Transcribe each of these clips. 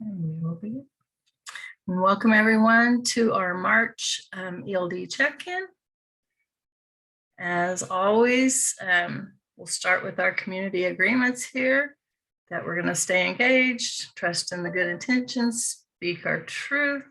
And we will begin. And welcome everyone to our March ELD check-in. As always, we'll start with our community agreements here that we're going to stay engaged, trust in the good intentions, speak our truth,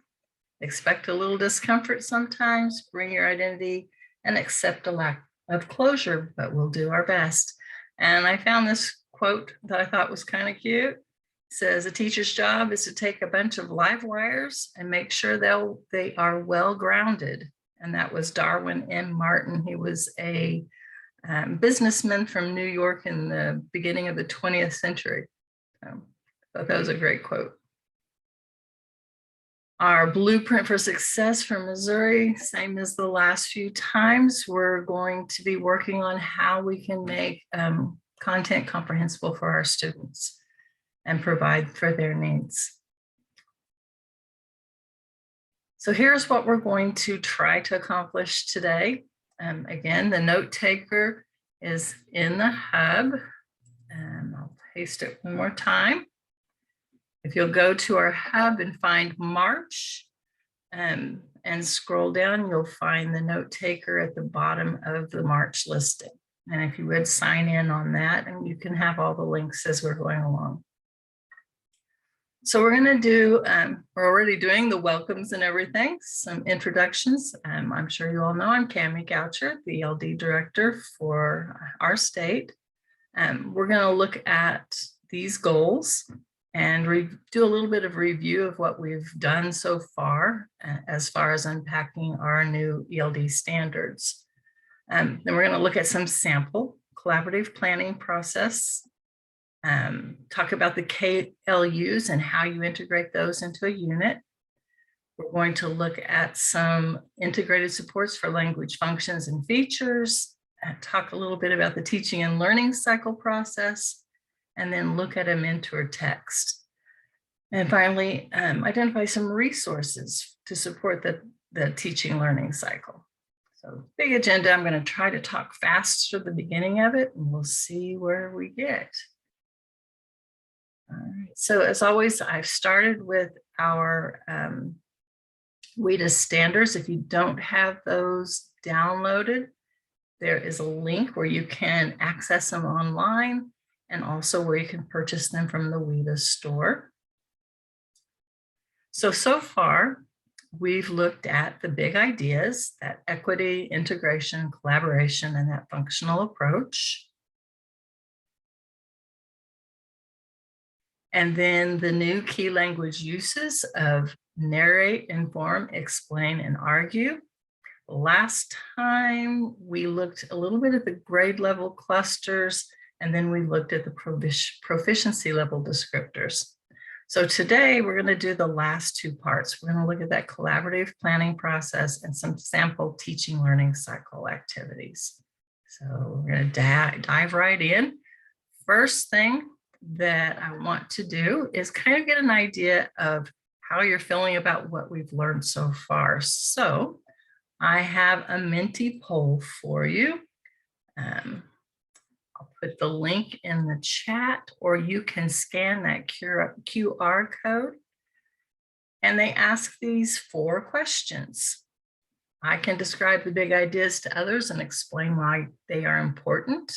expect a little discomfort sometimes, bring your identity, and accept a lack of closure, but we'll do our best. And I found this quote that I thought was kind of cute. It says, a teacher's job is to take a bunch of live wires and make sure they are well grounded. And that was Darwin M. Martin. He was a businessman from New York in the beginning of the 20th century. I thought that was a great quote. Our blueprint for success from Missouri, same as the last few times, we're going to be working on how we can make content comprehensible for our students and provide for their needs. So here's what we're going to try to accomplish today. Again, the note taker is in the hub. I'll paste it one more time. If you'll go to our hub and find March and scroll down, you'll find the note taker at the bottom of the March listing. And if you would sign in on that, and you can have all the links as we're going along. So we're going to do, we're already doing the welcomes and everything, some introductions. I'm sure you all know I'm Cami Goucher, the ELD director for our state. We're going to look at these goals and do a little bit of review of what we've done so far as unpacking our new ELD standards. Then we're going to look at some sample collaborative planning process. Talk about the KLUs and how you integrate those into a unit. We're going to look at some integrated supports for language functions and features, talk a little bit about the teaching and learning cycle process, and then look at a mentor text. And finally, identify some resources to support the teaching learning cycle. So big agenda. I'm going to try to talk fast at the beginning of it, and we'll see where we get. All right. So as always, I've started with our WIDA standards. If you don't have those downloaded, there is a link where you can access them online and also where you can purchase them from the WIDA store. So far, we've looked at the big ideas, that equity, integration, collaboration, and that functional approach. And then the new key language uses of narrate, inform, explain, and argue. Last time we looked a little bit at the grade level clusters, and then we looked at the proficiency level descriptors. So today we're going to do the last two parts. We're going to look at that collaborative planning process and some sample teaching learning cycle activities. So we're going to dive right in. First thing that I want to do is kind of get an idea of how you're feeling about what we've learned so far. So I have a Menti poll for you. I'll put the link in the chat, or you can scan that QR code. And they ask these 4 questions. I can describe the big ideas to others and explain why they are important.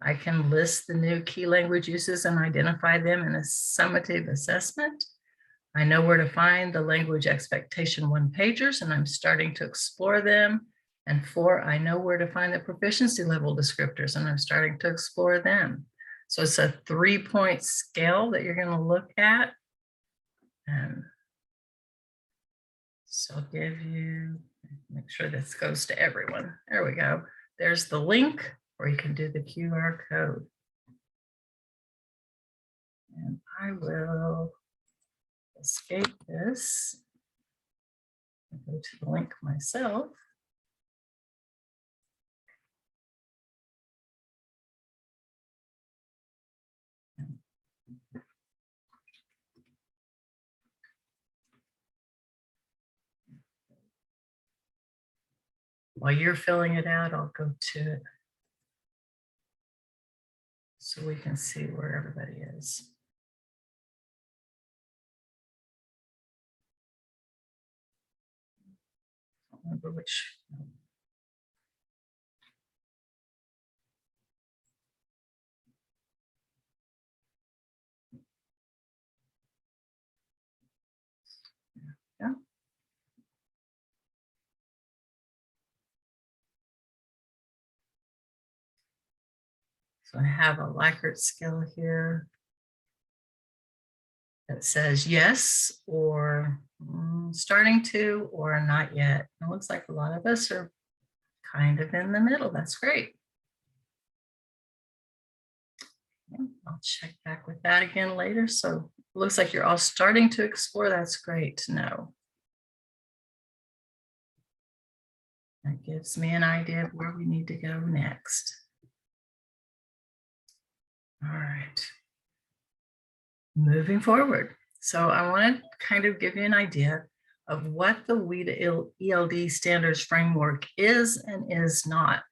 I can list the new key language uses and identify them in a summative assessment. I know where to find the language expectation one-pagers, and I'm starting to explore them. And 4, I know where to find the proficiency level descriptors, and I'm starting to explore them. So it's a 3-point scale that you're going to look at. So I'll give you, make sure this goes to everyone. There we go. There's the link, or you can do the QR code. And I will escape this and go to the link myself. While you're filling it out, I'll go to it so we can see where everybody is. remember which. Yeah. So I have a Likert scale here that says yes, or starting to, or not yet. It looks like a lot of us are kind of in the middle. That's great. I'll check back with that again later. So it looks like you're all starting to explore. That's great to know. That gives me an idea of where we need to go next. All right. Moving forward. So I want to kind of give you an idea of what the WIDA ELD standards framework is and is not.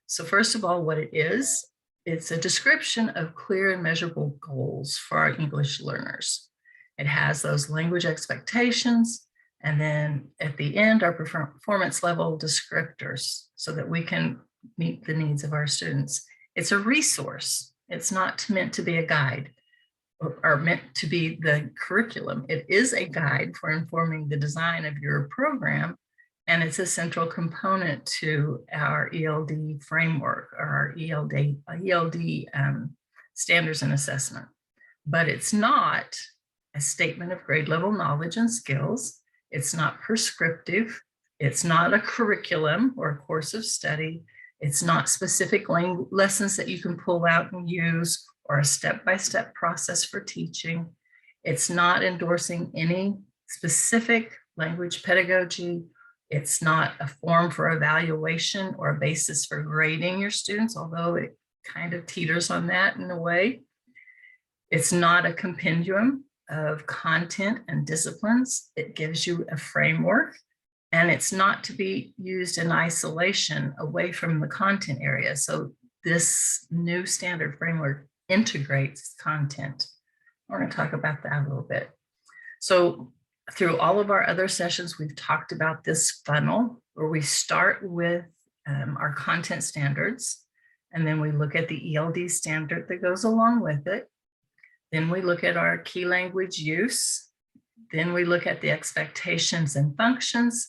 So first of all, what it is, it's a description of clear and measurable goals for our English learners. It has those language expectations, and then at the end, our performance level descriptors so that we can meet the needs of our students. It's a resource. It's not meant to be a guide or meant to be the curriculum. It is a guide for informing the design of your program, and it's a central component to our ELD framework or our ELD standards and assessment. But it's not a statement of grade level knowledge and skills. It's not prescriptive. It's not a curriculum or a course of study. It's not specific lessons that you can pull out and use or a step-by-step process for teaching. It's not endorsing any specific language pedagogy. It's not a form for evaluation or a basis for grading your students, although it kind of teeters on that in a way. It's not a compendium of content and disciplines. It gives you a framework, and it's not to be used in isolation away from the content area. So this new standard framework integrates content. We're going to talk about that a little bit. So through all of our other sessions, we've talked about this funnel where we start with our content standards, and then we look at the ELD standard that goes along with it. Then we look at our key language use. Then we look at the expectations and functions,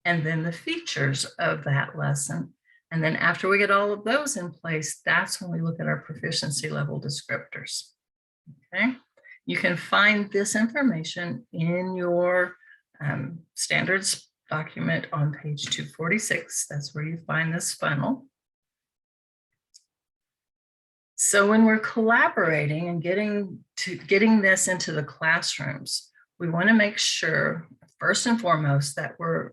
and then the features of that lesson. And then after we get all of those in place, that's when we look at our proficiency level descriptors. Okay, you can find this information in your standards document on page 246. That's where you find this funnel. So when we're collaborating and getting this into the classrooms, we want to make sure, first and foremost, that we're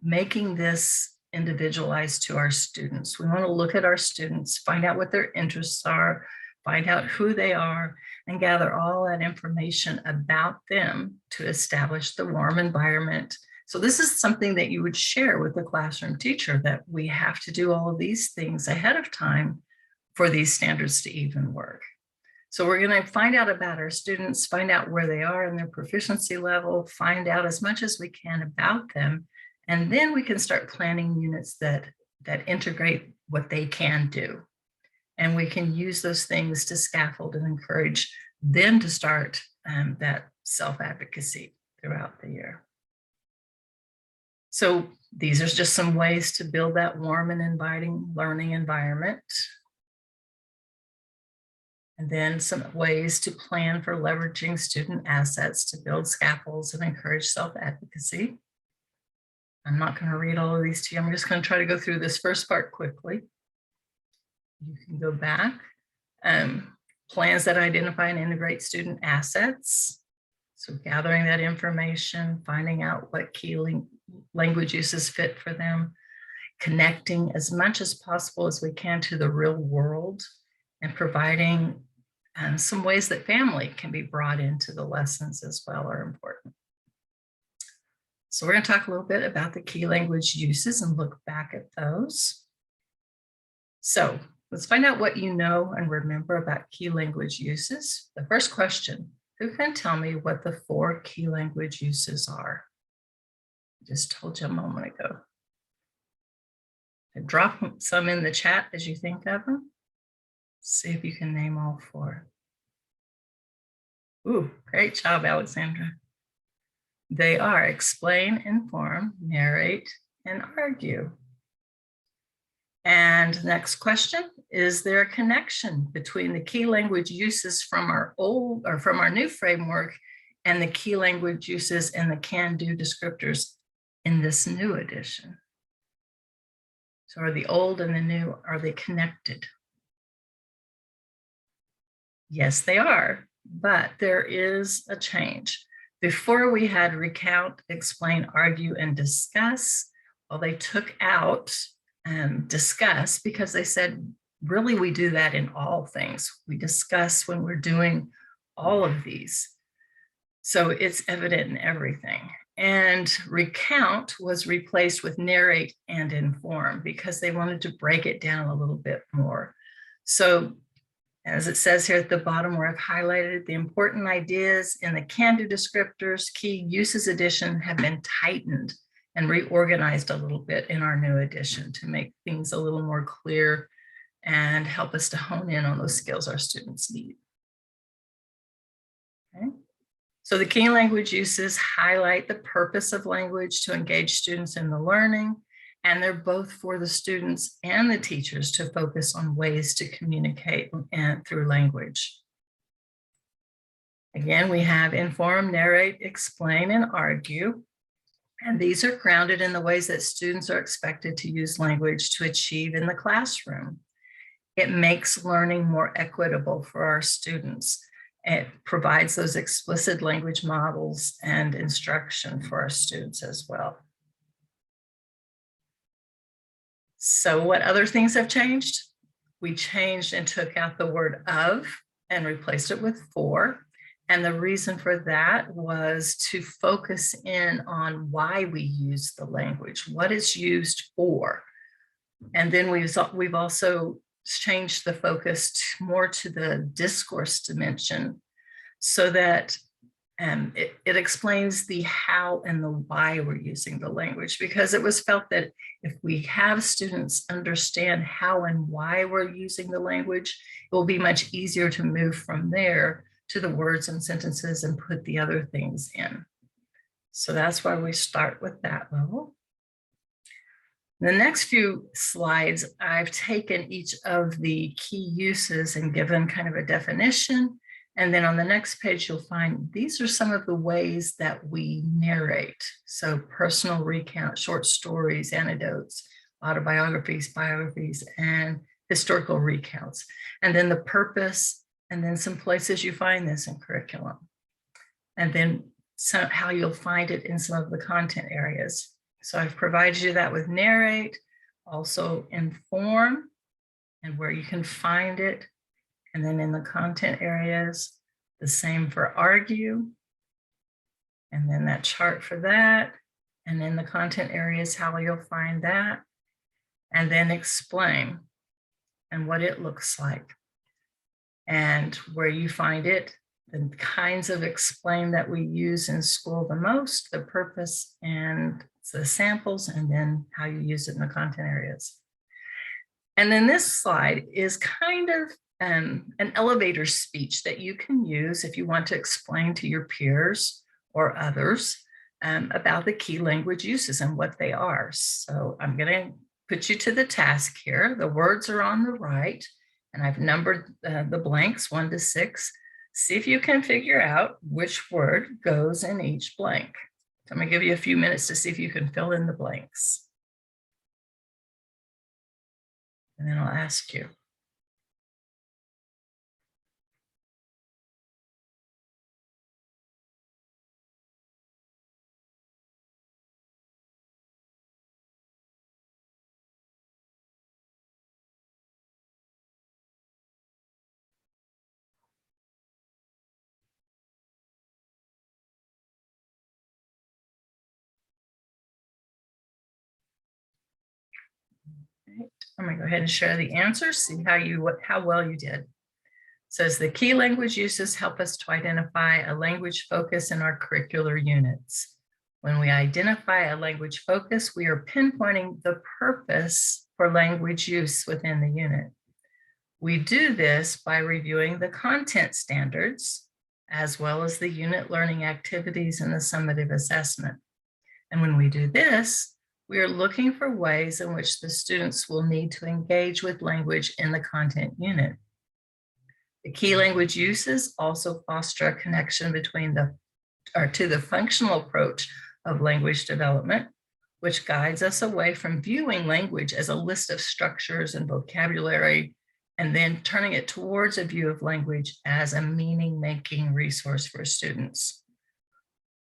making this individualized to our students. We want to look at our students, find out what their interests are, find out who they are, and gather all that information about them to establish the warm environment. So this is something that you would share with the classroom teacher, that we have to do all of these things ahead of time for these standards to even work. So we're going to find out about our students, find out where they are in their proficiency level, find out as much as we can about them, and then we can start planning units that integrate what they can do. And we can use those things to scaffold and encourage them to start that self-advocacy throughout the year. So these are just some ways to build that warm and inviting learning environment. And then some ways to plan for leveraging student assets to build scaffolds and encourage self-advocacy. I'm not going to read all of these to you. I'm just going to try to go through this first part quickly. You can go back. Plans that identify and integrate student assets. So gathering that information, finding out what key language uses fit for them, connecting as much as possible as we can to the real world, and providing some ways that family can be brought into the lessons as well are important. So we're going to talk a little bit about the key language uses and look back at those. So let's find out what you know and remember about key language uses. The first question, who can tell me what the 4 key language uses are? I just told you a moment ago. Drop some in the chat as you think of them. See if you can name all 4. Ooh, great job, Alexandra. They are explain, inform, narrate, and argue. And next question, is there a connection between the key language uses from our old or from our new framework and the key language uses and the can-do descriptors in this new edition? So are the old and the new, are they connected? Yes, they are, but there is a change. Before we had recount, explain, argue, and discuss. Well, they took out discuss because they said, really, we do that in all things. We discuss when we're doing all of these. So it's evident in everything. And recount was replaced with narrate and inform because they wanted to break it down a little bit more. So as it says here at the bottom where I've highlighted, the important ideas in the can-do descriptors key uses edition have been tightened and reorganized a little bit in our new edition to make things a little more clear and help us to hone in on those skills our students need. Okay. So the key language uses highlight the purpose of language to engage students in the learning, and they're both for the students and the teachers to focus on ways to communicate and through language. Again, we have inform, narrate, explain, and argue. And these are grounded in the ways that students are expected to use language to achieve in the classroom. It makes learning more equitable for our students. It provides those explicit language models and instruction for our students as well. So what other things have changed? We changed and took out the word of and replaced it with for. And the reason for that was to focus in on why we use the language, what it's used for. And then we've also changed the focus more to the discourse dimension so that it explains the how and the why we're using the language, because it was felt that if we have students understand how and why we're using the language, it will be much easier to move from there to the words and sentences and put the other things in. So that's why we start with that level. The next few slides, I've taken each of the key uses and given kind of a definition. And then on the next page, you'll find these are some of the ways that we narrate. So personal recount, short stories, anecdotes, autobiographies, biographies, and historical recounts. And then the purpose, and then some places you find this in curriculum. And then how you'll find it in some of the content areas. So I've provided you that with narrate, also inform, and where you can find it. And then in the content areas, the same for argue. And then that chart for that. And in the content areas, how you'll find that. And then explain and what it looks like. And where you find it, the kinds of explain that we use in school the most, the purpose and the samples, and then how you use it in the content areas. And then this slide is kind of an elevator speech that you can use if you want to explain to your peers or others about the key language uses and what they are. So I'm going to put you to the task here. The words are on the right, and I've numbered the blanks 1 to 6. See if you can figure out which word goes in each blank. So I'm going to give you a few minutes to see if you can fill in the blanks. And then I'll ask you. I'm going to go ahead and share the answers, see how well you did. It says the key language uses help us to identify a language focus in our curricular units. When we identify a language focus, we are pinpointing the purpose for language use within the unit. We do this by reviewing the content standards, as well as the unit learning activities and the summative assessment. And when we do this, we are looking for ways in which the students will need to engage with language in the content unit. The key language uses also foster a connection between to the functional approach of language development, which guides us away from viewing language as a list of structures and vocabulary, and then turning it towards a view of language as a meaning-making resource for students.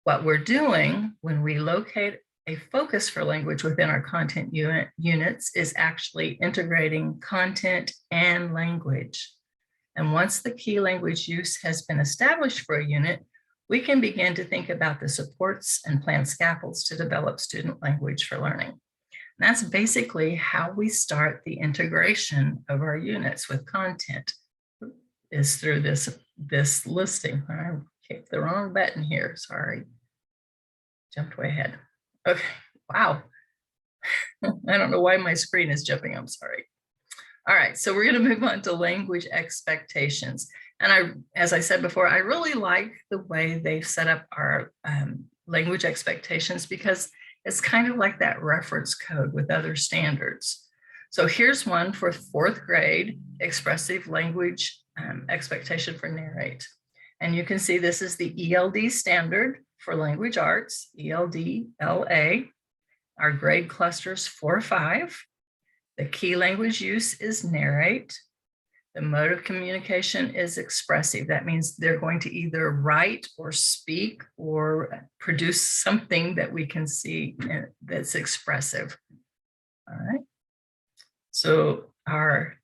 What we're doing when we locate a focus for language within our content units is actually integrating content and language. And once the key language use has been established for a unit, we can begin to think about the supports and plan scaffolds to develop student language for learning. And that's basically how we start the integration of our units with content, is through this listing. I clicked the wrong button here, sorry. Jumped way ahead. Okay, wow. I don't know why my screen is jumping, I'm sorry. All right, so we're going to move on to language expectations. And as I said before, I really like the way they've set up our language expectations, because it's kind of like that reference code with other standards. So here's one for 4th grade expressive language expectation for narrate. And you can see this is the ELD standard for language arts, ELD LA. Our grade clusters 4-5. The key language use is narrate. The mode of communication is expressive. That means they're going to either write or speak or produce something that we can see that's expressive. All right. So our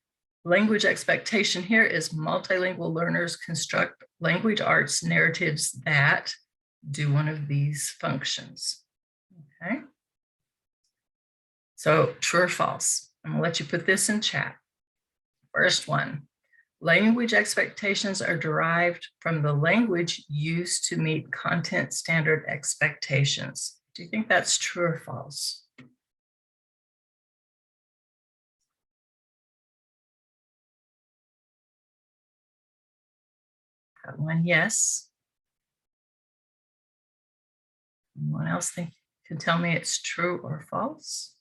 language expectation here is multilingual learners construct language arts narratives that do one of these functions. Okay. So true or false? I'm gonna let you put this in chat. First one, language expectations are derived from the language used to meet content standard expectations. Do you think that's true or false? Got one yes. Anyone else can tell me it's true or false?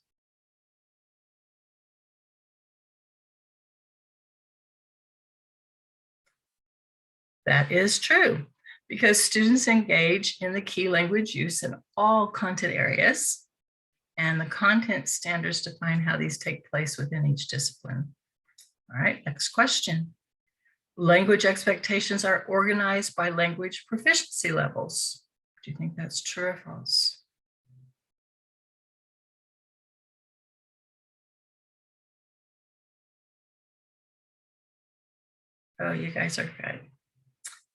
That is true, because students engage in the key language use in all content areas, and the content standards define how these take place within each discipline. All right, next question. Language expectations are organized by language proficiency levels. Do you think that's true or false? Oh, you guys are good.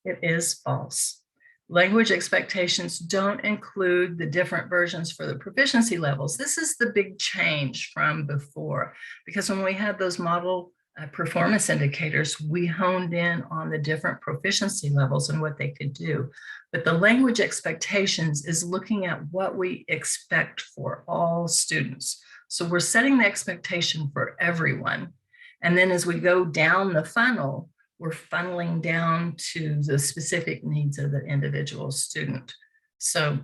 It is false. Language expectations don't include the different versions for the proficiency levels. This is the big change from before, because when we had those model performance indicators, we honed in on the different proficiency levels and what they could do. But the language expectations is looking at what we expect for all students. So we're setting the expectation for everyone. And then as we go down the funnel, we're funneling down to the specific needs of the individual student. So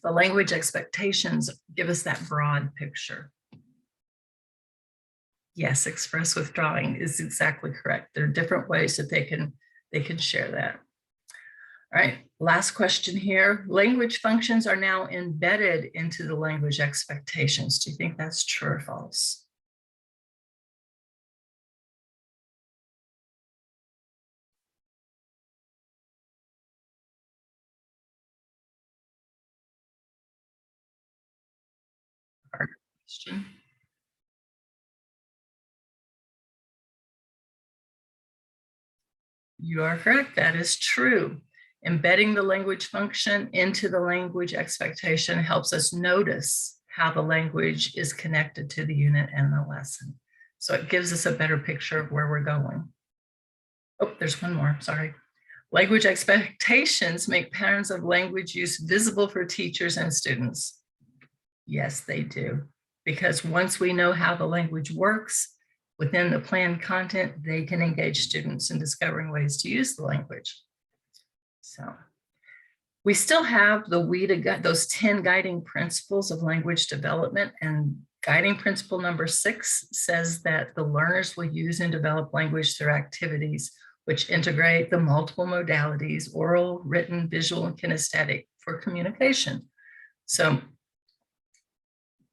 the language expectations give us that broad picture. Yes, express with drawing is exactly correct. There are different ways that they can share that. All right, last question here. Language functions are now embedded into the language expectations. Do you think that's true or false? Hard question. You are correct. That is true. Embedding the language function into the language expectation helps us notice how the language is connected to the unit and the lesson. So it gives us a better picture of where we're going. Oh, there's one more, sorry. Language expectations make patterns of language use visible for teachers and students. Yes, they do, because once we know how the language works within the planned content, they can engage students in discovering ways to use the language. So we still have those 10 guiding principles of language development, and guiding principle number 6 says that the learners will use and develop language through activities which integrate the multiple modalities, oral, written, visual, and kinesthetic for communication. So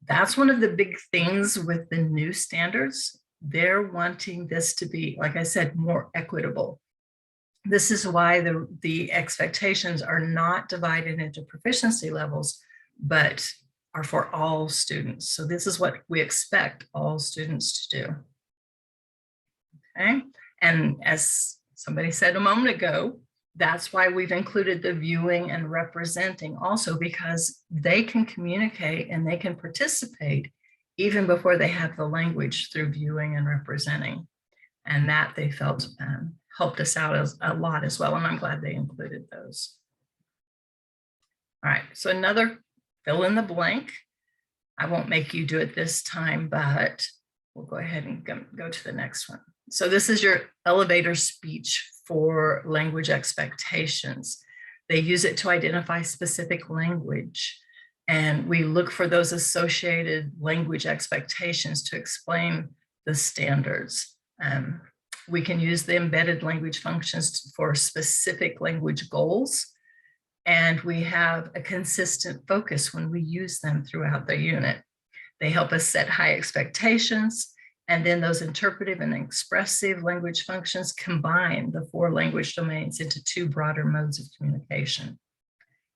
that's one of the big things with the new standards. They're wanting this to be, like I said, more equitable. This is why the expectations are not divided into proficiency levels, but are for all students. So this is what we expect all students to do. Okay, and as somebody said a moment ago, that's why we've included the viewing and representing also, because they can communicate and they can participate even before they have the language through viewing and representing. And that they felt helped us out a lot as well. And I'm glad they included those. All right, so another fill in the blank. I won't make you do it this time, but we'll go ahead and go to the next one. So this is your elevator speech for language expectations. They use it to identify specific language. And we look for those associated language expectations to explain the standards. We can use the embedded language functions for specific language goals. And we have a consistent focus when we use them throughout the unit. They help us set high expectations. And then those interpretive and expressive language functions combine the 4 language domains into 2 broader modes of communication.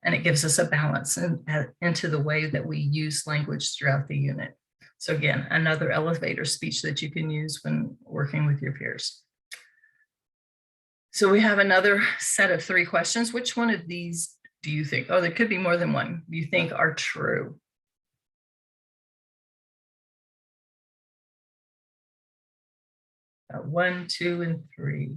And it gives us a balance into the way that we use language throughout the unit. So again, another elevator speech that you can use when working with your peers. So we have another set of 3 questions. Which one of these do you think, oh, there could be more than one, you think are true? One, 2, and 3.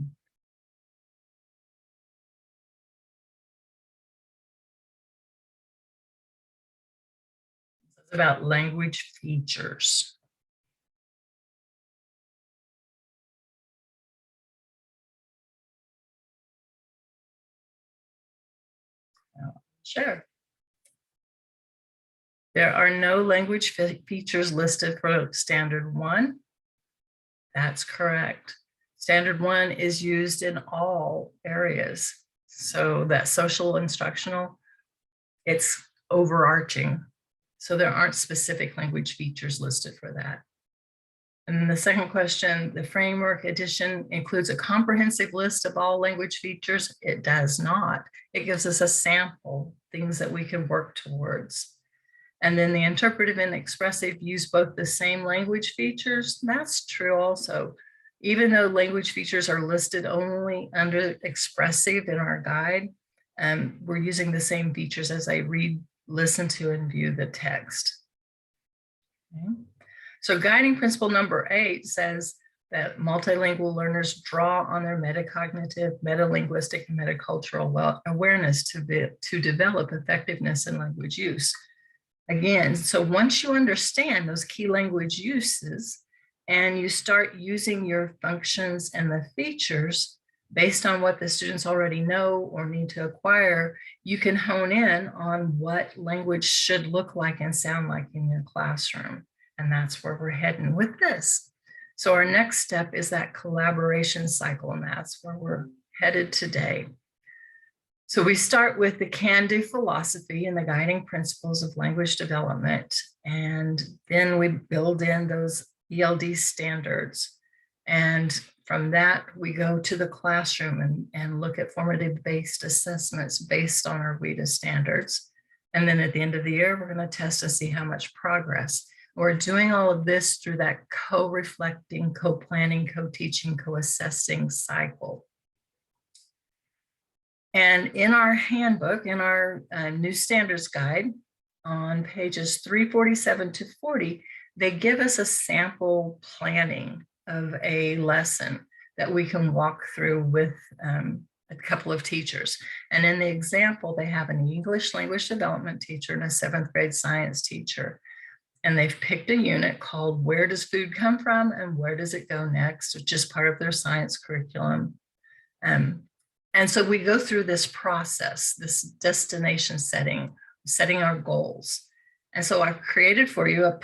It's about language features. Sure. There are no language features listed for standard 1. That's correct. Standard 1 is used in all areas. So that social instructional, it's overarching. So there aren't specific language features listed for that. And then the second question, the framework edition includes a comprehensive list of all language features. It does not. It gives us a sample, things that we can work towards. And then the interpretive and expressive use both the same language features. That's true also. Even though language features are listed only under expressive in our guide, we're using the same features as I read, listen to, and view the text. Okay. So guiding principle number 8 says that multilingual learners draw on their metacognitive, metalinguistic, and metacultural awareness to develop effectiveness in language use. Again, so once you understand those key language uses and you start using your functions and the features based on what the students already know or need to acquire, you can hone in on what language should look like and sound like in your classroom. And that's where we're heading with this. So our next step is that collaboration cycle, and that's where we're headed today. So we start with the can-do philosophy and the guiding principles of language development, and then we build in those ELD standards. And from that, we go to the classroom and look at formative-based assessments based on our WIDA standards. And then at the end of the year, we're going to test to see how much progress. We're doing all of this through that co-reflecting, co-planning, co-teaching, co-assessing cycle. And in our handbook, in our new standards guide, on pages 347 to 40, they give us a sample planning of a lesson that we can walk through with a couple of teachers. And in the example, they have an English language development teacher and a 7th grade science teacher. and they've picked a unit called Where Does Food Come From and Where Does It Go Next, which is part of their science curriculum. And so we go through this process, this destination setting our goals. And so I've created for you a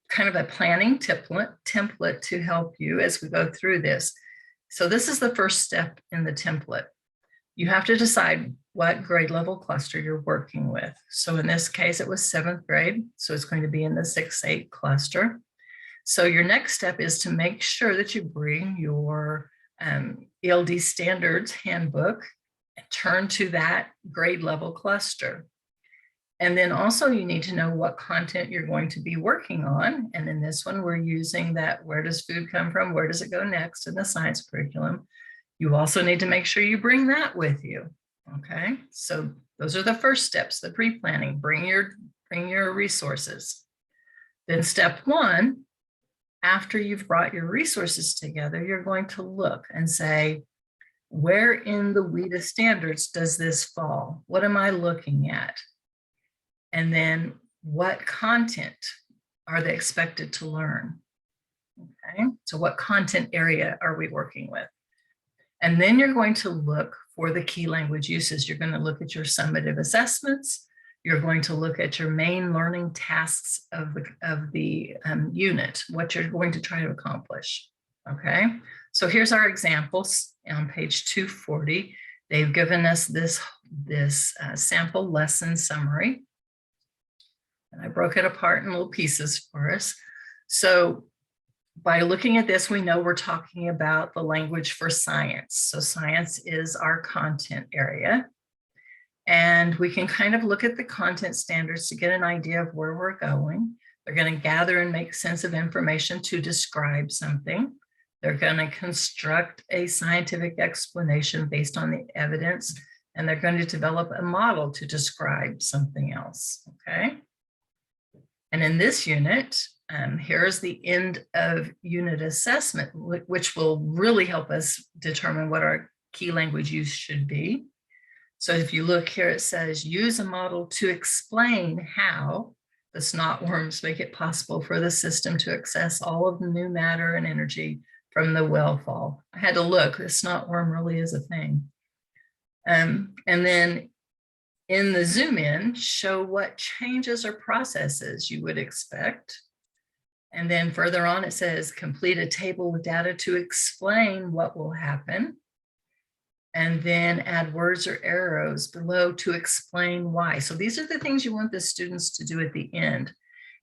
kind of a planning template to help you as we go through this. So this is the first step in the template. You have to decide what grade level cluster you're working with. So in this case, it was 7th grade. So it's going to be in the 6-8 cluster. So your next step is to make sure that you bring your ELD standards handbook and turn to that grade level cluster. And then also you need to know what content you're going to be working on. And in this one, we're using that Where Does Food Come From? Where Does It Go Next? In the science curriculum. You also need to make sure you bring that with you. Okay, so those are the first steps, the pre-planning. Bring your resources. Then step 1, after you've brought your resources together, you're going to look and say, where in the WIDA standards does this fall? What am I looking at? And then what content are they expected to learn? Okay, so what content area are we working with? And then you're going to look for the key language uses. You're going to look at your summative assessments. You're going to look at your main learning tasks of the unit, what you're going to try to accomplish. Okay, so here's our examples on page 240. They've given us this sample lesson summary. And I broke it apart in little pieces for us. So by looking at this, we know we're talking about the language for science. So science is our content area. And we can kind of look at the content standards to get an idea of where we're going. They're going to gather and make sense of information to describe something. They're going to construct a scientific explanation based on the evidence, and they're going to develop a model to describe something else, okay? And in this unit, here's the end of unit assessment, which will really help us determine what our key language use should be. So if you look here, it says, use a model to explain how the snotworms make it possible for the system to access all of the new matter and energy from the well fall. I had to look, the snotworm really is a thing. And then in the zoom in, show what changes or processes you would expect. And then further on, it says, complete a table of data to explain what will happen. And then add words or arrows below to explain why. So these are the things you want the students to do at the end.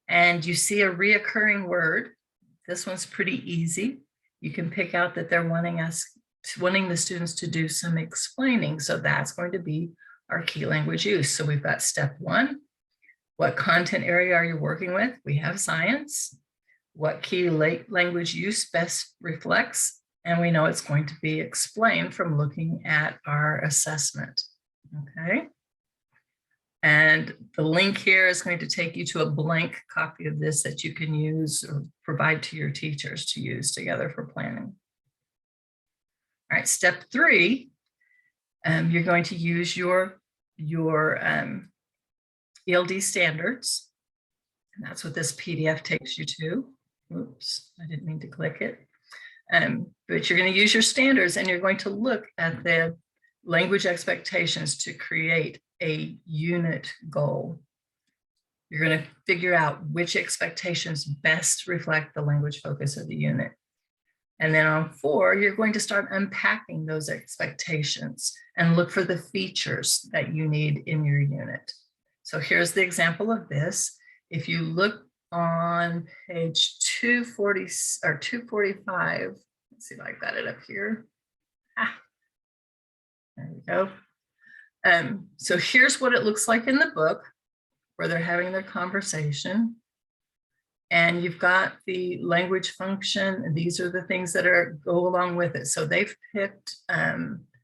And you see a reoccurring word. This one's pretty easy. You can pick out that they're wanting the students to do some explaining. So that's going to be our key language use. So we've got step 1. What content area are you working with? We have science. What key language use best reflects? And we know it's going to be explained from looking at our assessment, okay? And the link here is going to take you to a blank copy of this that you can use or provide to your teachers to use together for planning. All right, step 3, you're going to use your ELD standards. And that's what this PDF takes you to. Oops, I didn't mean to click it. But you're going to use your standards and you're going to look at the language expectations to create a unit goal. You're going to figure out which expectations best reflect the language focus of the unit. And then on 4, you're going to start unpacking those expectations and look for the features that you need in your unit. So here's the example of this. If you look on page 240 or 245, let's see if I got it up here. There we go. So here's what it looks like in the book where they're having their conversation. And you've got the language function, and these are the things that go along with it. So they've picked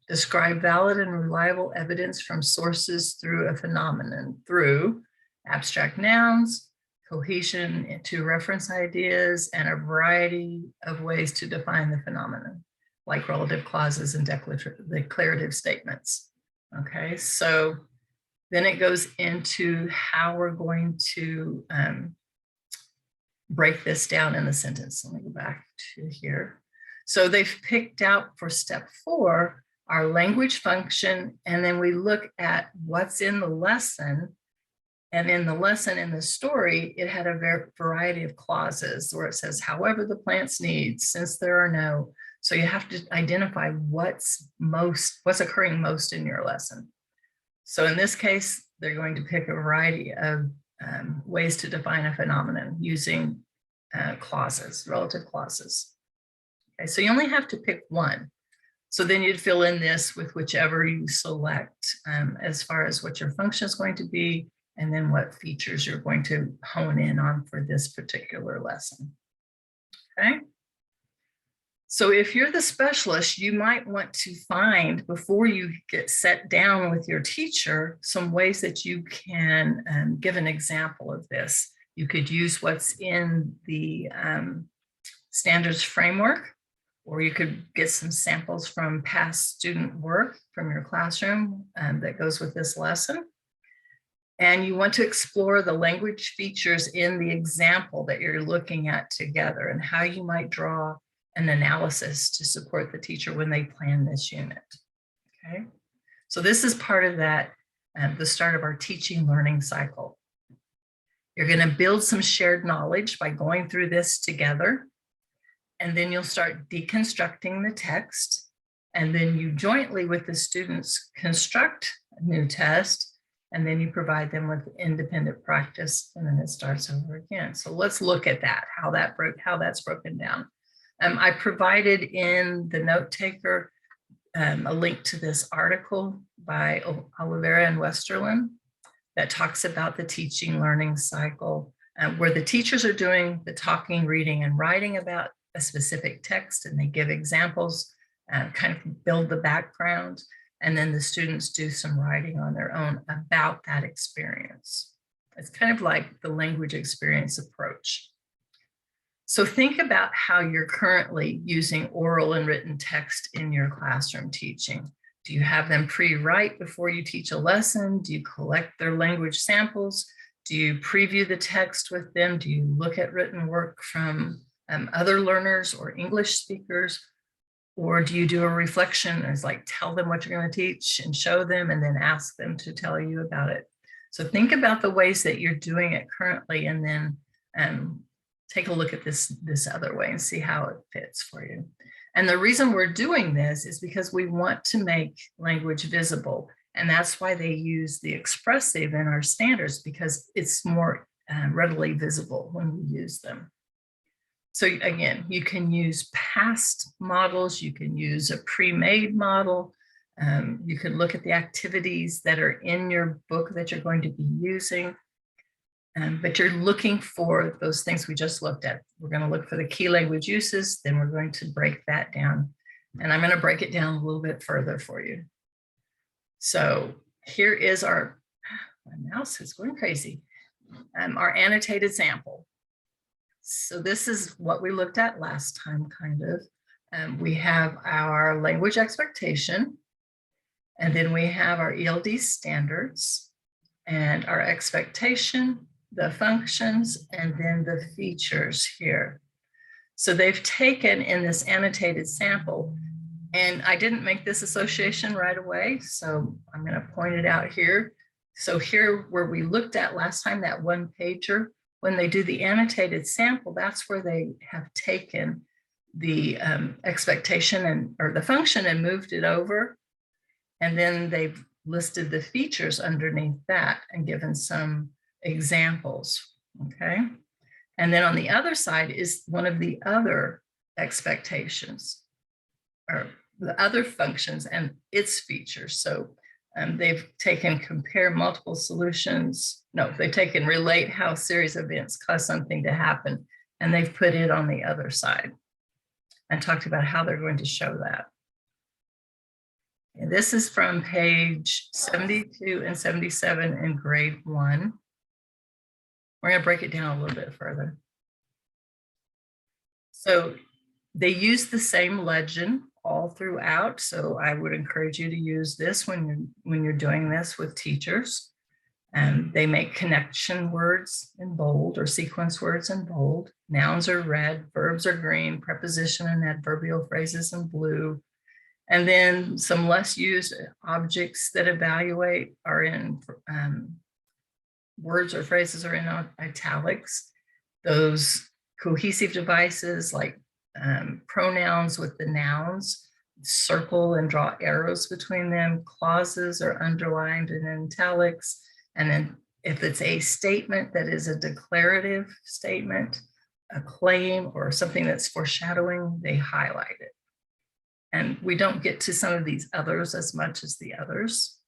describe valid and reliable evidence from sources through a phenomenon, through abstract nouns, cohesion to reference ideas, and a variety of ways to define the phenomenon, like relative clauses and declarative statements. Okay, so then it goes into how we're going to break this down in the sentence. Let me go back to here. So they've picked out for step 4, our language function, and then we look at what's in the lesson. And in the lesson, in the story, it had a variety of clauses where it says, however the plants need, since there are no. So you have to identify what's occurring most in your lesson. So in this case, they're going to pick a variety of ways to define a phenomenon using clauses, relative clauses. Okay, so you only have to pick one. So then you'd fill in this with whichever you select as far as what your function is going to be, and then what features you're going to hone in on for this particular lesson. Okay. So if you're the specialist, you might want to find, before you get set down with your teacher, some ways that you can give an example of this. You could use what's in the standards framework, or you could get some samples from past student work from your classroom that goes with this lesson. And you want to explore the language features in the example that you're looking at together and how you might draw an analysis to support the teacher when they plan this unit. Okay, so this is part of that, the start of our teaching learning cycle. You're going to build some shared knowledge by going through this together, and then you'll start deconstructing the text, and then you jointly with the students construct a new test, and then you provide them with independent practice, and then it starts over again. So let's look at that, how that's broken down. I provided in the note taker a link to this article by Oliveira and Westerlin that talks about the teaching learning cycle, where the teachers are doing the talking, reading, and writing about a specific text, and they give examples, kind of build the background, and then the students do some writing on their own about that experience. It's kind of like the language experience approach. So think about how you're currently using oral and written text in your classroom teaching. Do you have them pre-write before you teach a lesson? Do you collect their language samples? Do you preview the text with them? Do you look at written work from other learners or English speakers? Or do you do a reflection as like tell them what you're going to teach and show them and then ask them to tell you about it? So think about the ways that you're doing it currently, and then take a look at this other way and see how it fits for you. And the reason we're doing this is because we want to make language visible. And that's why they use the expressive in our standards, because it's more readily visible when we use them. So again, you can use past models, you can use a pre-made model, you can look at the activities that are in your book that you're going to be using. But you're looking for those things we just looked at. We're going to look for the key language uses, then we're going to break that down. And I'm going to break it down a little bit further for you. So here is my mouse is going crazy, our annotated sample. So this is what we looked at last time, kind of. We have our language expectation, and then we have our ELD standards and our expectation, the functions, and then the features here. So they've taken in this annotated sample, and I didn't make this association right away, so I'm going to point it out here. So here where we looked at last time, that one pager, when they do the annotated sample, that's where they have taken the expectation or the function and moved it over. And then they've listed the features underneath that and given some examples, okay? And then on the other side is one of the other expectations or the other functions and its features. So they've taken compare multiple solutions. No, they've taken relate how series of events cause something to happen, and they've put it on the other side and talked about how they're going to show that. And this is from page 72 and 77 in grade 1. We're going to break it down a little bit further. So they use the same legend all throughout. So I would encourage you to use this when you're doing this with teachers. And they make connection words in bold or sequence words in bold. Nouns are red, verbs are green, preposition and adverbial phrases in blue. And then some less used objects that evaluate are in words or phrases are in italics. Those cohesive devices like pronouns with the nouns, circle and draw arrows between them. Clauses are underlined in italics. And then if it's a statement that is a declarative statement, a claim or something that's foreshadowing, they highlight it. And we don't get to some of these others as much as the others,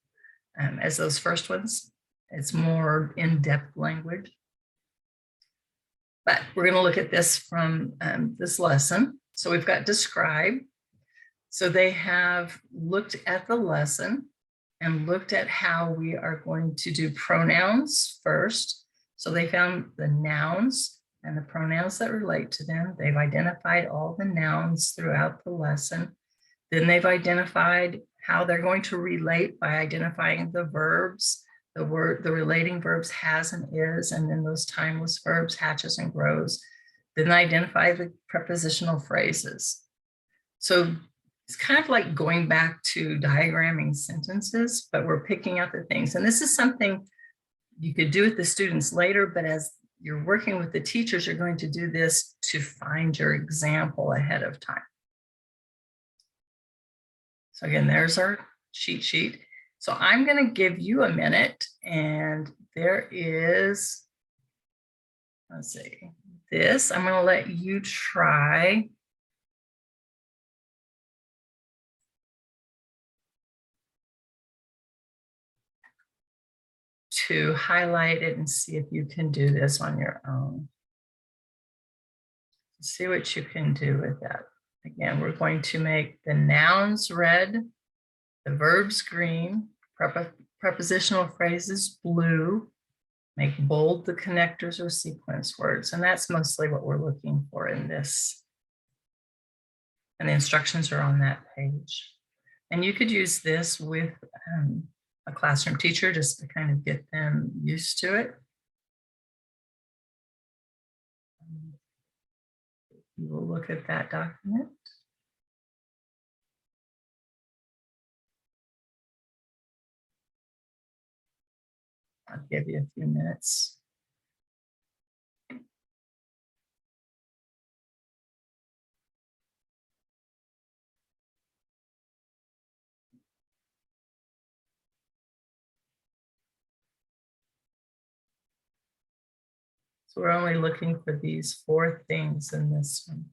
as those first ones. It's more in-depth language. But we're going to look at this from this lesson. So we've got describe. So they have looked at the lesson and looked at how we are going to do pronouns first. So they found the nouns and the pronouns that relate to them. They've identified all the nouns throughout the lesson. Then they've identified how they're going to relate by identifying the verbs, the relating verbs has and is, and then those timeless verbs, hatches and grows. Then they identify the prepositional phrases. So it's kind of like going back to diagramming sentences, but we're picking out the things. And this is something you could do with the students later, but as you're working with the teachers, you're going to do this to find your example ahead of time. So again, there's our cheat sheet. So I'm going to give you a minute, and there is, let's see, this. I'm going to let you try to highlight it and see if you can do this on your own. See what you can do with that. Again, we're going to make the nouns red, the verbs green, prepositional phrases blue, make bold the connectors or sequence words. And that's mostly what we're looking for in this. And the instructions are on that page. And you could use this with a classroom teacher just to kind of get them used to it. We will look at that document. I'll give you a few minutes. So we're only looking for these 4 things in this one.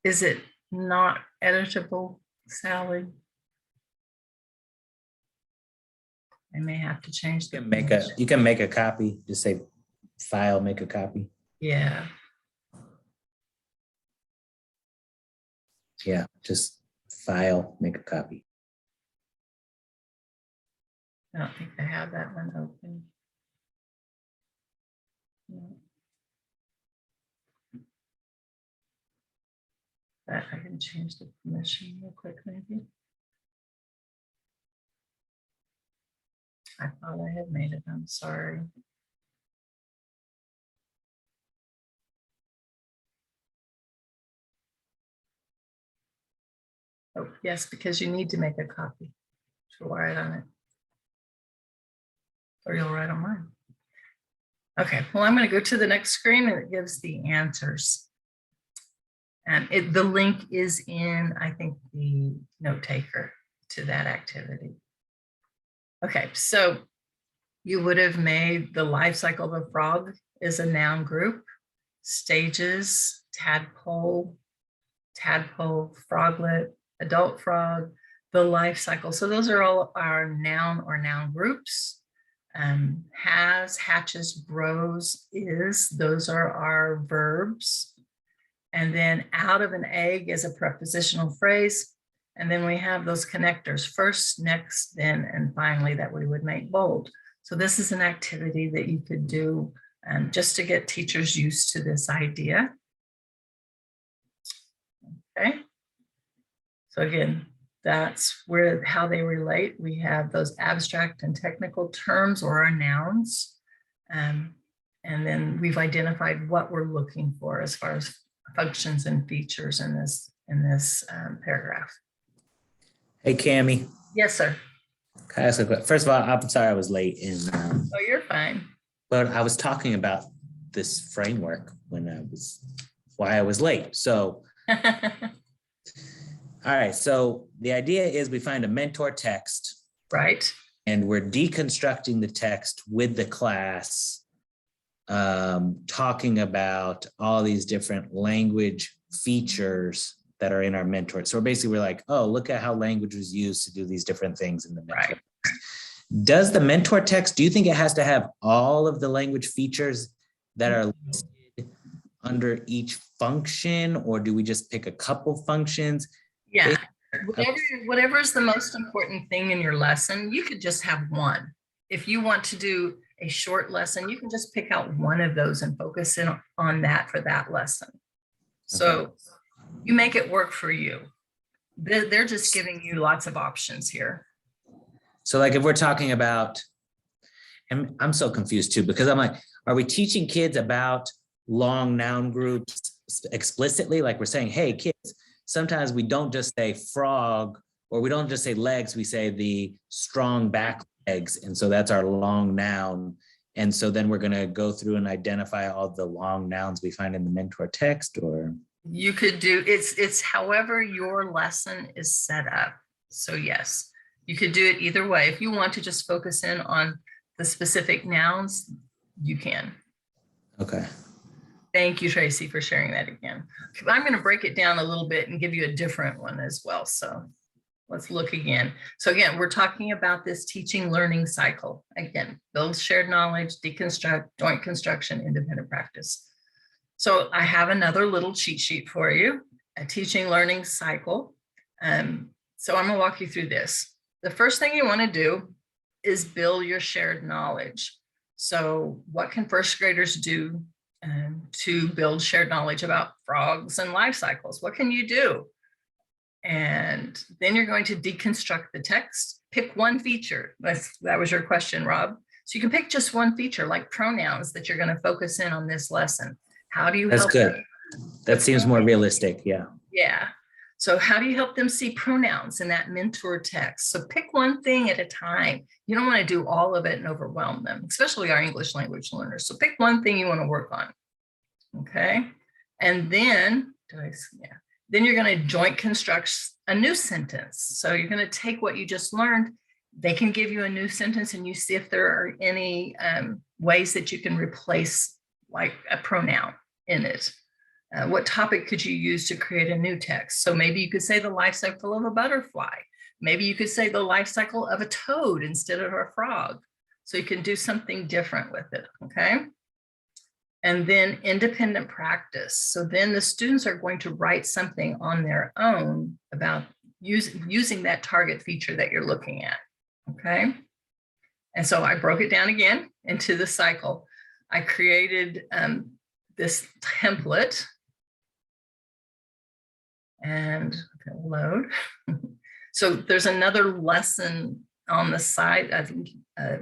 Is it not editable, Sally? I may have to change the. You can make a copy. Just say file, make a copy. Yeah. Yeah, just file, make a copy. I don't think I have that one open. No. But I can change the permission real quick, maybe. I thought I had made it. I'm sorry. Oh, yes, because you need to make a copy to write on it. Or you'll write on mine. Okay, well, I'm going to go to the next screen and it gives the answers. And the link is in, I think, the note taker to that activity. Okay, so you would have made the life cycle of a frog is a noun group, stages, tadpole, froglet, adult frog, the life cycle. So those are all our noun or noun groups. Has, hatches, grows, is, those are our verbs. And then out of an egg is a prepositional phrase. And then we have those connectors, first, next, then, and finally, that we would make bold. So this is an activity that you could do just to get teachers used to this idea. Okay. So again, that's where how they relate. We have those abstract and technical terms or our nouns. And then we've identified what we're looking for as far as functions and features in this paragraph. Hey, Cammie. Yes, sir. Can I ask a question? First of all, I'm sorry I was late Oh, you're fine. but I was talking about this framework why I was late. So, all right. So the idea is we find a mentor text. Right. And we're deconstructing the text with the class, talking about all these different language features that are in our mentor. So basically we're like, oh, look at how language was used to do these different things in the mentor. Right. Does the mentor text, do you think it has to have all of the language features that are listed under each function, or do we just pick a couple functions? Yeah. Whatever is the most important thing in your lesson, you could just have one. If you want to do a short lesson, you can just pick out one of those and focus in on that for that lesson. So you make it work for you. They're just giving you lots of options here. So like if we're talking about, and I'm so confused too, because I'm like, are we teaching kids about long noun groups explicitly? Like we're saying, hey kids, sometimes we don't just say frog, or we don't just say legs, we say the strong back legs. And so that's our long noun. And so then we're gonna go through and identify all the long nouns we find in the mentor text, or? You could do, it's however your lesson is set up. So yes, you could do it either way. If you want to just focus in on the specific nouns, you can. Okay. Thank you, Tracy, for sharing that again. I'm going to break it down a little bit and give you a different one as well. So let's look again. So again, we're talking about this teaching learning cycle. Again, build shared knowledge, deconstruct, joint construction, independent practice. So I have another little cheat sheet for you, a teaching learning cycle. So I'm going to walk you through this. The first thing you want to do is build your shared knowledge. So what can first graders do to build shared knowledge about frogs and life cycles? What can you do? And then you're going to deconstruct the text, pick one feature. That was your question, Rob. So you can pick just one feature like pronouns that you're going to focus in on this lesson. How do you help? That's good. That seems more realistic. Yeah. Yeah. So how do you help them see pronouns in that mentor text? So pick one thing at a time. You don't want to do all of it and overwhelm them, especially our English language learners. So pick one thing you want to work on. Okay. And then, then you're going to joint construct a new sentence. So you're going to take what you just learned. They can give you a new sentence and you see if there are any ways that you can replace like a pronoun in it. What topic could you use to create a new text? So maybe you could say the life cycle of a butterfly. Maybe you could say the life cycle of a toad instead of a frog. So you can do something different with it, okay? And then independent practice. So then the students are going to write something on their own about using that target feature that you're looking at, okay? And so I broke it down again into the cycle. I created this template and okay, load. So there's another lesson on the side, I think a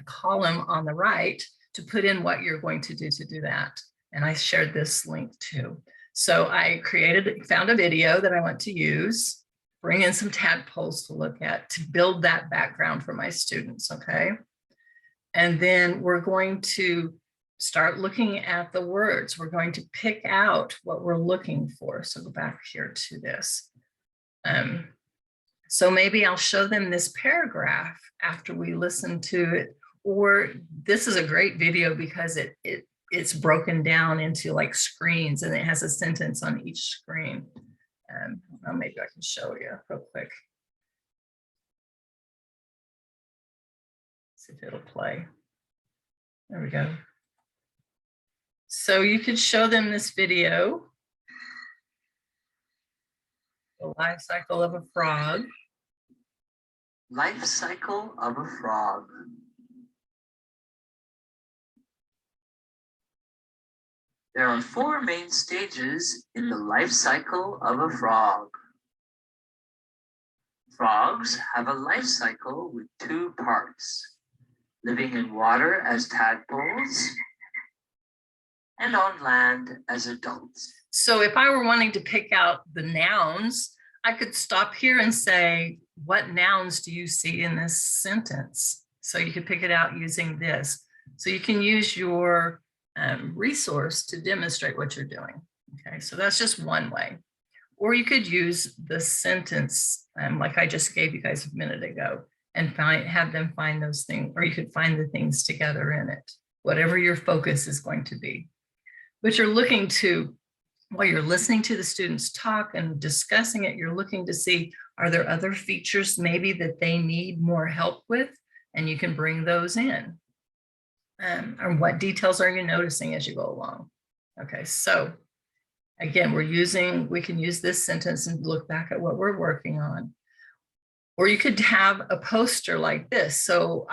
column on the right to put in what you're going to do that. And I shared this link too. So I found a video that I want to use, bring in some tadpoles to look at to build that background for my students, okay? And then we're going to start looking at the words. We're going to pick out what we're looking for. So go back here to this. So maybe I'll show them this paragraph after we listen to it, or this is a great video because it's broken down into like screens and it has a sentence on each screen. Well, maybe I can show you real quick. See if it'll play. There we go. So you could show them this video, the life cycle of a frog. Life cycle of a frog. There are 4 main stages in the life cycle of a frog. Frogs have a life cycle with 2 parts, living in water as tadpoles and on land as adults. So if I were wanting to pick out the nouns, I could stop here and say, what nouns do you see in this sentence? So you could pick it out using this. So you can use your resource to demonstrate what you're doing. Okay, so that's just one way. Or you could use the sentence like I just gave you guys a minute ago and have them find those things, or you could find the things together in it, whatever your focus is going to be. But you're looking to, while you're listening to the students talk and discussing it, you're looking to see, are there other features maybe that they need more help with? And you can bring those in. Or what details are you noticing as you go along? Okay, so again, we can use this sentence and look back at what we're working on. Or you could have a poster like this. So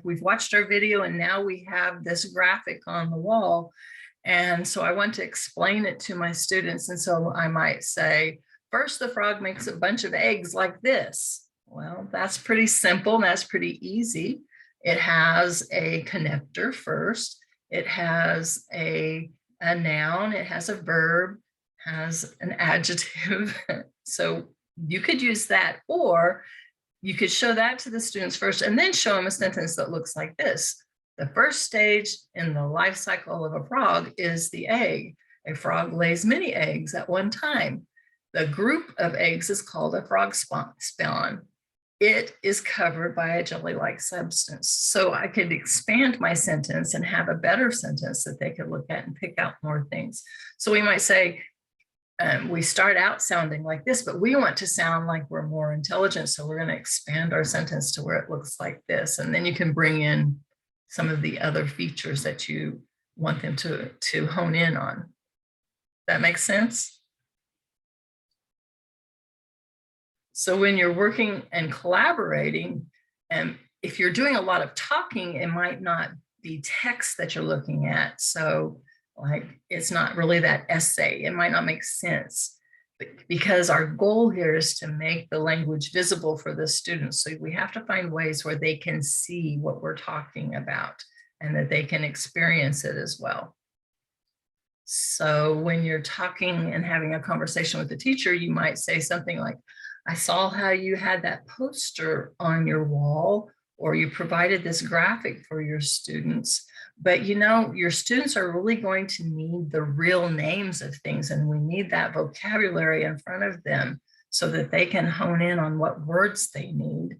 we've watched our video and now we have this graphic on the wall. And so I want to explain it to my students. And so I might say, first, the frog makes a bunch of eggs like this. Well, that's pretty simple. And that's pretty easy. It has a connector first. It has a noun. It has a verb, has an adjective. So you could use that, or you could show that to the students first and then show them a sentence that looks like this. The first stage in the life cycle of a frog is the egg. A frog lays many eggs at one time. The group of eggs is called a frog spawn. It is covered by a jelly-like substance. So I could expand my sentence and have a better sentence that they could look at and pick out more things. So we might say, we start out sounding like this, but we want to sound like we're more intelligent. So we're going to expand our sentence to where it looks like this. And then you can bring in some of the other features that you want them to hone in on. That makes sense? So when you're working and collaborating, and if you're doing a lot of talking, it might not be text that you're looking at. So like, it's not really that essay. It might not make sense because our goal here is to make the language visible for the students. So we have to find ways where they can see what we're talking about and that they can experience it as well. So when you're talking and having a conversation with the teacher, you might say something like, I saw how you had that poster on your wall, or you provided this graphic for your students. But you know, your students are really going to need the real names of things, and we need that vocabulary in front of them so that they can hone in on what words they need.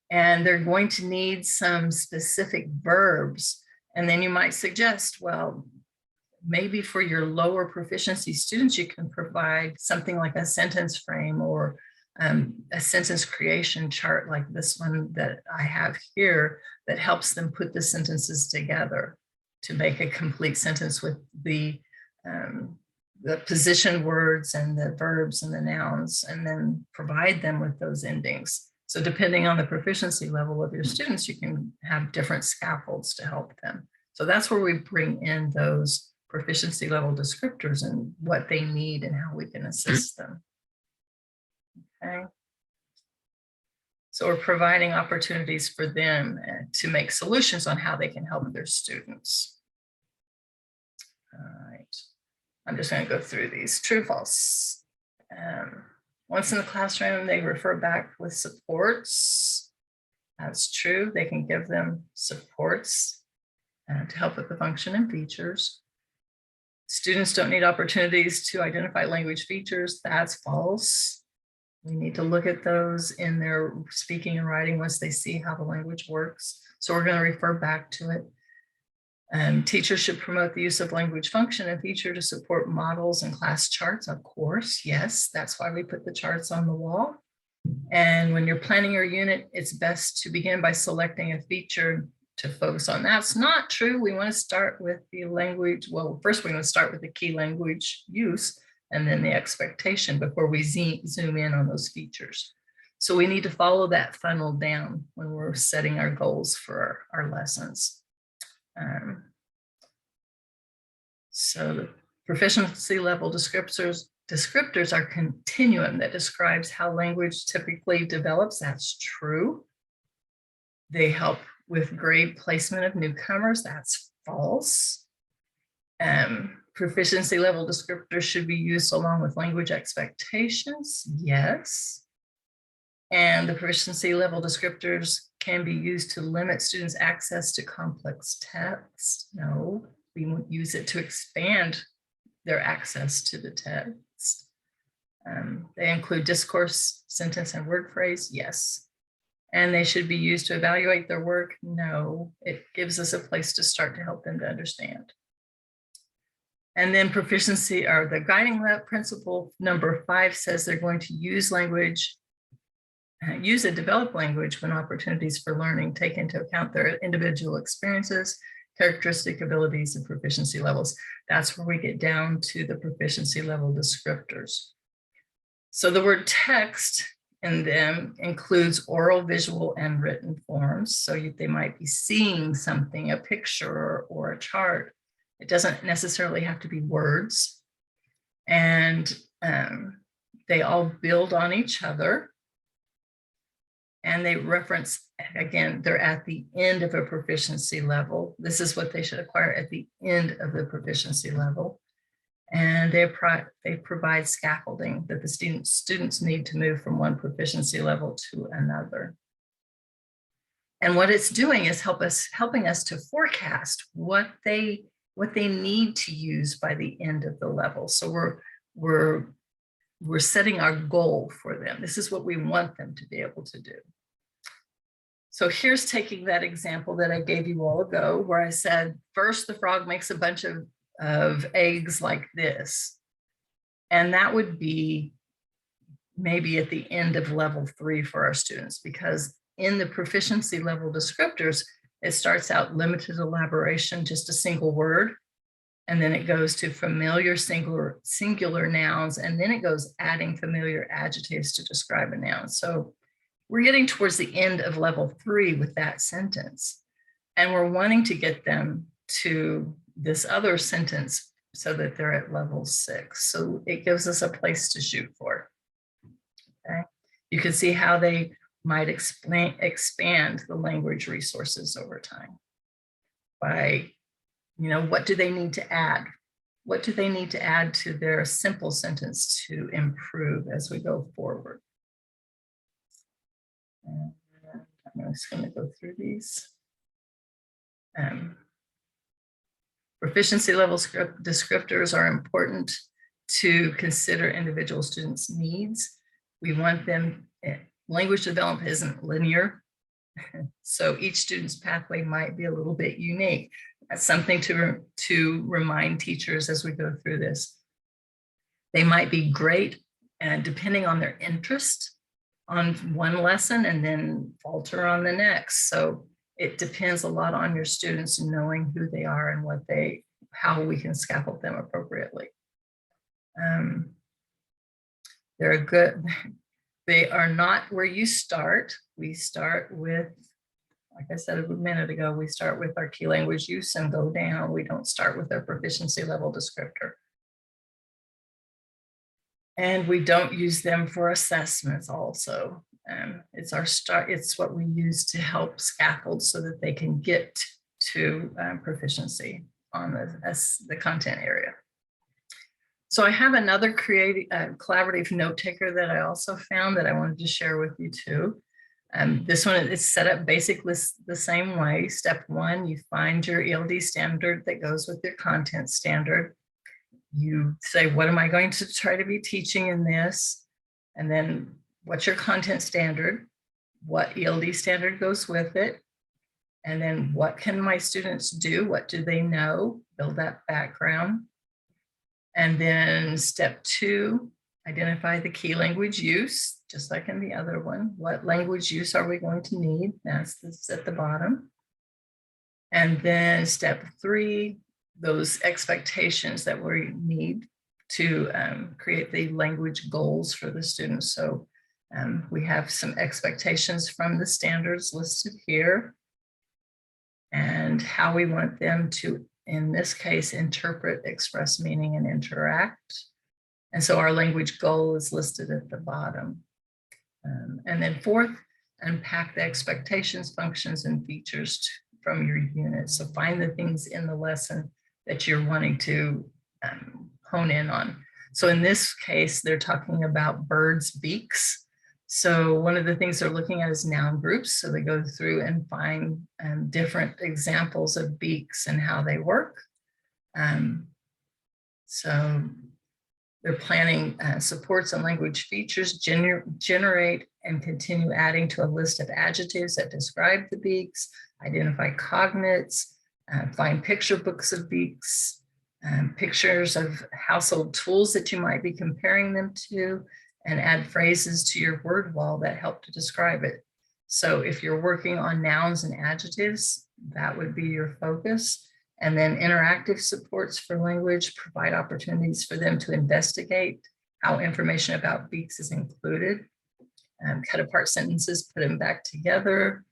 And they're going to need some specific verbs. And then you might suggest, well, maybe for your lower proficiency students, you can provide something like a sentence frame or a sentence creation chart like this one that I have here that helps them put the sentences together to make a complete sentence with the position words and the verbs and the nouns, and then provide them with those endings. So depending on the proficiency level of your students, you can have different scaffolds to help them. So that's where we bring in those proficiency level descriptors and what they need and how we can assist them. Okay. So we're providing opportunities for them to make solutions on how they can help their students. All right. I'm just going to go through these. True, false. Once in the classroom, they refer back with supports. That's true. They can give them supports to help with the function and features. Students don't need opportunities to identify language features. That's false. We need to look at those in their speaking and writing once they see how the language works. So we're going to refer back to it. Teachers should promote the use of language function and feature to support models and class charts. Of course, yes, that's why we put the charts on the wall. And when you're planning your unit, it's best to begin by selecting a feature to focus on. That's not true. We want to start with the language. Well, first we're going to start with the key language use and then the expectation before we zoom in on those features. So we need to follow that funnel down when we're setting our goals for our lessons. So the proficiency level descriptors are continuum that describes how language typically develops. That's true. They help with grade placement of newcomers. That's false. Proficiency level descriptors should be used along with language expectations. Yes. And the proficiency level descriptors can be used to limit students' access to complex text. No, we won't use it to expand their access to the text. They include discourse, sentence, and word phrase. Yes. And they should be used to evaluate their work. No, it gives us a place to start to help them to understand. And then proficiency, or the guiding principle number 5 says they're going to use language, use a developed language when opportunities for learning take into account their individual experiences, characteristic abilities, and proficiency levels. That's where we get down to the proficiency level descriptors. So the word text in them includes oral, visual, and written forms. So they might be seeing something, a picture or a chart. It doesn't necessarily have to be words. And they all build on each other. And they reference, again, they're at the end of a proficiency level. This is what they should acquire at the end of the proficiency level. And they provide scaffolding that the students need to move from one proficiency level to another. And what it's doing is helping us to forecast what they need to use by the end of the level. So we're setting our goal for them. This is what we want them to be able to do. So here's taking that example that I gave you all ago, where I said, first the frog makes a bunch of eggs like this. And that would be maybe at the end of level 3 for our students, because in the proficiency level descriptors, it starts out limited elaboration, just a single word. And then it goes to familiar singular nouns. And then it goes adding familiar adjectives to describe a noun. So we're getting towards the end of level 3 with that sentence. And we're wanting to get them to this other sentence so that they're at level 6. So it gives us a place to shoot for. Okay. You can see how they might expand the language resources over time by, what do they need to add? What do they need to add to their simple sentence to improve as we go forward? And I'm just going to go through these. Proficiency level descriptors are important to consider individual students' needs. We want them, language development isn't linear. So each student's pathway might be a little bit unique. That's something to remind teachers as we go through this. They might be great, and depending on their interest on one lesson and then falter on the next. So it depends a lot on your students knowing who they are and how we can scaffold them appropriately. They are not where you start. We start with, like I said a minute ago, we start with our key language use and go down. We don't start with our proficiency level descriptor. And we don't use them for assessments also. It's what we use to help scaffold so that they can get to proficiency on the content area. So I have another collaborative note taker that I also found that I wanted to share with you too. This one is set up basically the same way. Step 1, you find your ELD standard that goes with your content standard. You say, what am I going to try to be teaching in this? And then what's your content standard? What ELD standard goes with it? And then what can my students do? What do they know? Build that background. And then step 2, identify the key language use, just like in the other one. What language use are we going to need? That's at the bottom. And then step 3, those expectations that we need to create the language goals for the students. So we have some expectations from the standards listed here and how we want them to in this case, interpret, express meaning, and interact. And so our language goal is listed at the bottom. And then fourth, unpack the expectations, functions, and features from your unit. So find the things in the lesson that you're wanting to hone in on. So in this case, they're talking about birds' beaks. So one of the things they're looking at is noun groups. So they go through and find different examples of beaks and how they work. So they're planning supports and language features, generate and continue adding to a list of adjectives that describe the beaks, identify cognates, find picture books of beaks, pictures of household tools that you might be comparing them to, and add phrases to your word wall that help to describe it. So if you're working on nouns and adjectives, that would be your focus. And then interactive supports for language provide opportunities for them to investigate how information about beaks is included, cut apart sentences, put them back together,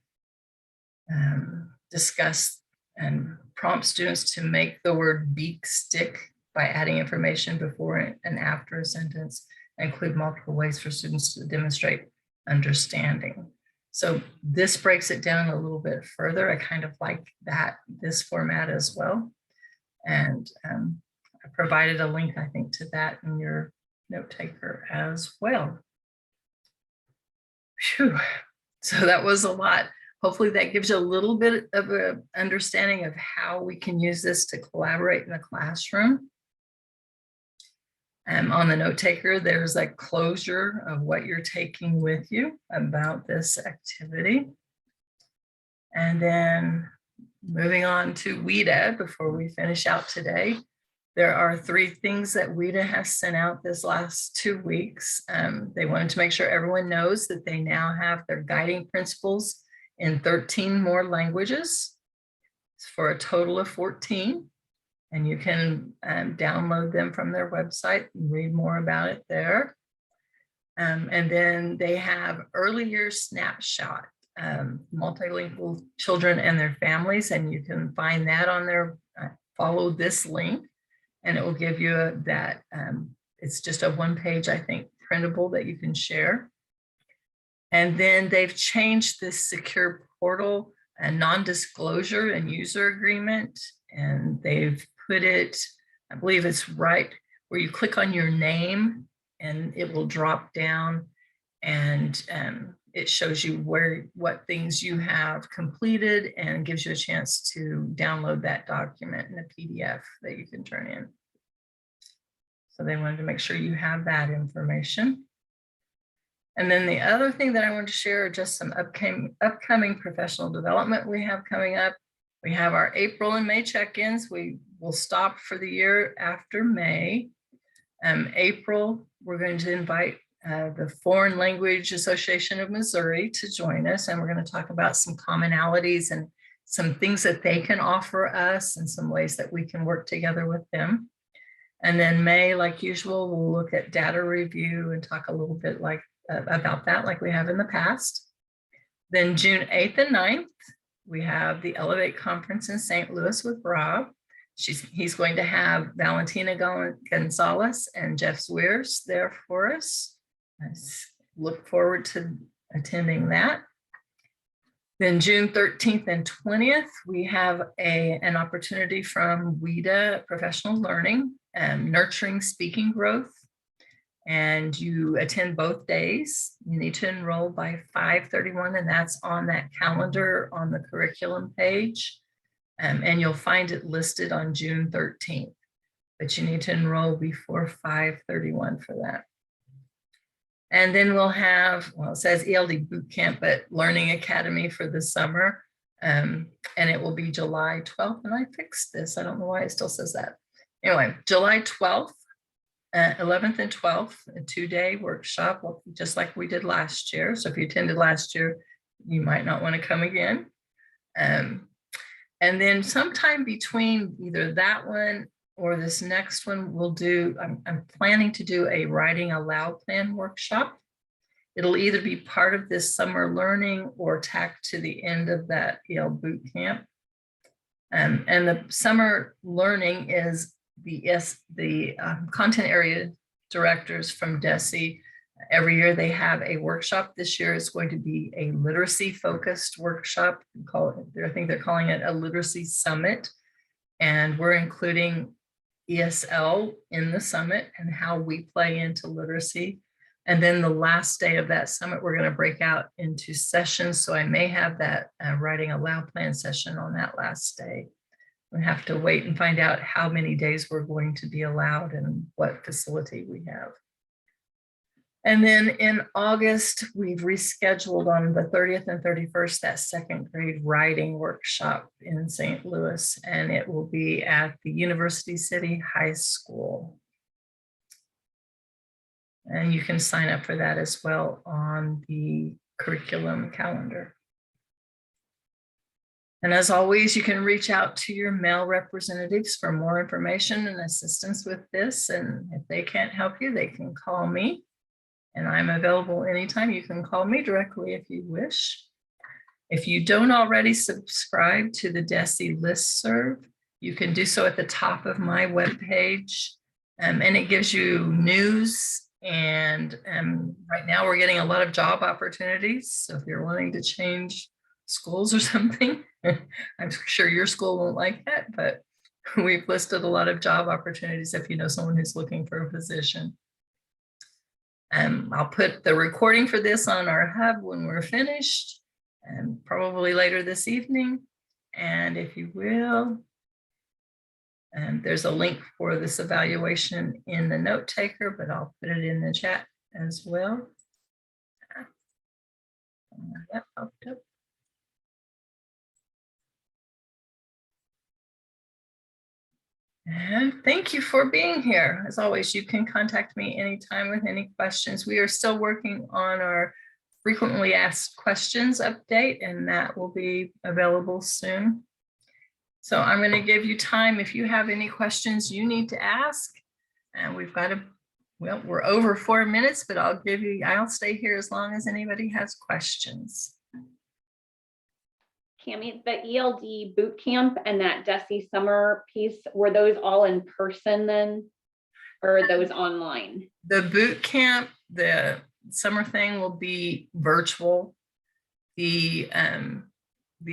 discuss and prompt students to make the word beak stick by adding information before and after a sentence, include multiple ways for students to demonstrate understanding. So this breaks it down a little bit further. I kind of like this format as well. And I provided a link, I think, to that in your note taker as well. Whew. So that was a lot. Hopefully that gives you a little bit of an understanding of how we can use this to collaborate in the classroom. On the note taker, there's a closure of what you're taking with you about this activity. And then moving on to WIDA before we finish out today. There are 3 things that WIDA has sent out this last 2 weeks. They wanted to make sure everyone knows that they now have their guiding principles in 13 more languages for a total of 14. And you can download them from their website and read more about it there. And then they have early years snapshot, multilingual children and their families, and you can find that on their, follow this link, and it will give you that, it's just a 1-page, I think, printable that you can share. And then they've changed this secure portal and non-disclosure and user agreement, and they've put it, I believe it's right where you click on your name and it will drop down and it shows you what things you have completed and gives you a chance to download that document in a PDF that you can turn in. So they wanted to make sure you have that information. And then the other thing that I wanted to share are just some upcoming professional development we have coming up. We have our April and May check-ins. We will stop for the year after May. April, we're going to invite the Foreign Language Association of Missouri to join us, and we're going to talk about some commonalities and some things that they can offer us and some ways that we can work together with them. And then May, like usual, we'll look at data review and talk a little bit about that like we have in the past. Then June 8th and 9th, we have the Elevate Conference in St. Louis with Rob. He's going to have Valentina Gonzalez and Jeff Swears there for us. I look forward to attending that. Then June 13th and 20th, we have an opportunity from WIDA Professional Learning and Nurturing Speaking Growth. And you attend both days. You need to enroll by 5/31, and that's on that calendar on the curriculum page. And you'll find it listed on June 13th, but you need to enroll before 5/31 for that. And then we'll have, well, it says ELD Bootcamp, but Learning Academy for the summer. And it will be July 12th. And I fixed this. I don't know why it still says that. Anyway, July 12th, 11th and 12th, a 2-day workshop, just like we did last year. So if you attended last year, you might not want to come again. And then sometime between either that one or this next one, we'll do, I'm planning to do a writing aloud plan workshop. It'll either be part of this summer learning or tacked to the end of that EL boot camp. And the summer learning is the content area directors from DESE. Every year they have a workshop. This year is going to be a literacy focused workshop. I think they're calling it a literacy summit. And we're including ESL in the summit and how we play into literacy. And then the last day of that summit, we're going to break out into sessions. So I may have that writing a loud plan session on that last day. We have to wait and find out how many days we're going to be allowed and what facility we have. And then in August, we've rescheduled on the 30th and 31st, that second grade writing workshop in St. Louis, and it will be at the University City High School. And you can sign up for that as well on the curriculum calendar. And as always, you can reach out to your male representatives for more information and assistance with this. And if they can't help you, they can call me. And I'm available anytime. You can call me directly if you wish. If you don't already subscribe to the DESE listserv, you can do so at the top of my webpage. And it gives you news. And right now we're getting a lot of job opportunities. So if you're wanting to change schools or something, I'm sure your school won't like that, but we've listed a lot of job opportunities if you know someone who's looking for a position. I'll put the recording for this on our hub when we're finished, and probably later this evening. And if you will, there's a link for this evaluation in the note taker, but I'll put it in the chat as well. That popped up. And thank you for being here. As always, you can contact me anytime with any questions. We are still working on our frequently asked questions update, and that will be available soon. So I'm going to give you time if you have any questions you need to ask. And we've got well, we're over 4 minutes, but I'll stay here as long as anybody has questions. Cami, the ELD boot camp and that DESE summer piece, were those all in person then? Or are those online? The boot camp, the summer thing will be virtual. The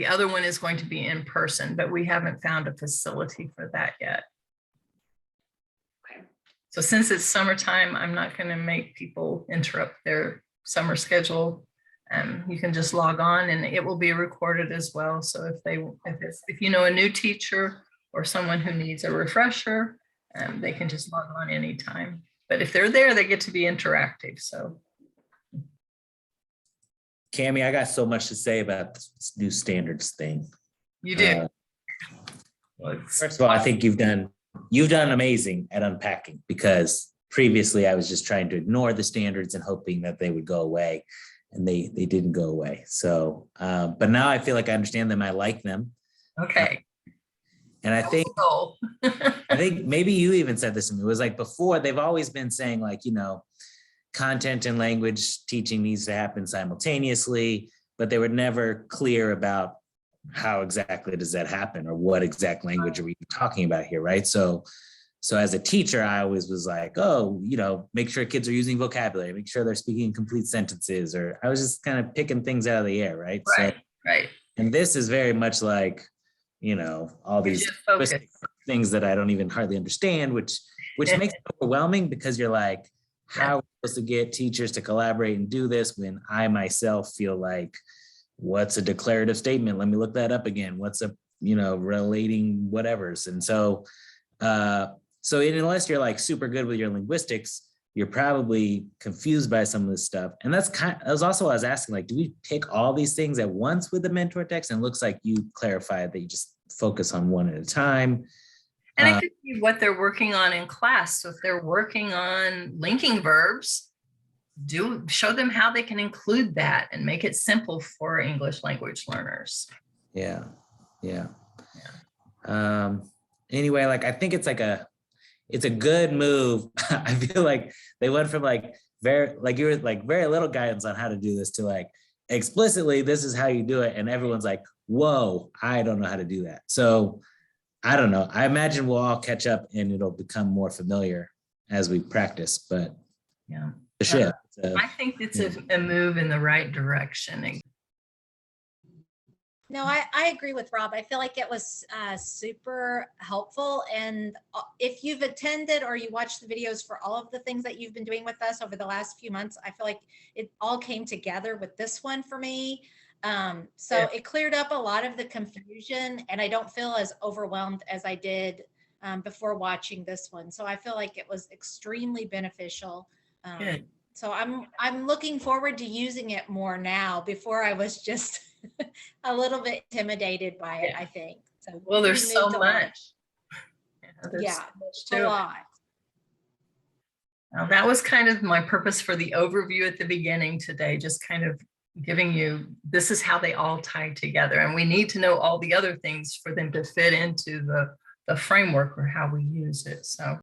other one is going to be in person, but we haven't found a facility for that yet. Okay. So since it's summertime, I'm not going to make people interrupt their summer schedule. You can just log on, and it will be recorded as well. So if you know a new teacher or someone who needs a refresher, they can just log on anytime. But if they're there, they get to be interactive. So, Cami, I got so much to say about this new standards thing. you do. First of all, I think you've done amazing at unpacking, because previously I was just trying to ignore the standards and hoping that they would go away. And they didn't go away. So, but now I feel like I understand them. I like them. Okay. And I think, Oh. I think maybe you even said this to me. It was like before, they've always been saying like, content and language teaching needs to happen simultaneously, but they were never clear about how exactly does that happen, or what exact language are we talking about here, right? So as a teacher, I always was like, oh, make sure kids are using vocabulary, make sure they're speaking complete sentences, or I was just kind of picking things out of the air, right? Right. And this is very much like, all these things that I don't even hardly understand, which makes it overwhelming, because you're like, how are we supposed to get teachers to collaborate and do this when I myself feel like, what's a declarative statement? Let me look that up again. What's a, relating whatevers. And so unless you're like super good with your linguistics, you're probably confused by some of this stuff. And that was also what I was asking, like, do we pick all these things at once with the mentor text? And it looks like you clarified that you just focus on one at a time. And it could be what they're working on in class. So if they're working on linking verbs, show them how they can include that and make it simple for English language learners. Yeah. Anyway, like, I think it's a good move. I feel like they went from like very little guidance on how to do this to like, explicitly, this is how you do it. And everyone's like, whoa, I don't know how to do that. So I don't know. I imagine we'll all catch up and it'll become more familiar as we practice, but Yeah. the shift. I think it's a move in the right direction. No, I agree with Rob. I feel like it was super helpful. And if you've attended or you watched the videos for all of the things that you've been doing with us over the last few months, I feel like it all came together with this one for me. So Yeah. it cleared up a lot of the confusion, and I don't feel as overwhelmed as I did before watching this one. So I feel like it was extremely beneficial. Good. So I'm looking forward to using it more now. Before I was just a little bit intimidated by it, Yeah. I think. So Well, there's we so moved along. much. There's Yeah, so much a to it. lot. Now, that was kind of my purpose for the overview at the beginning today, just kind of giving you, this is how they all tie together. And we need to know all the other things for them to fit into the framework or how we use it. So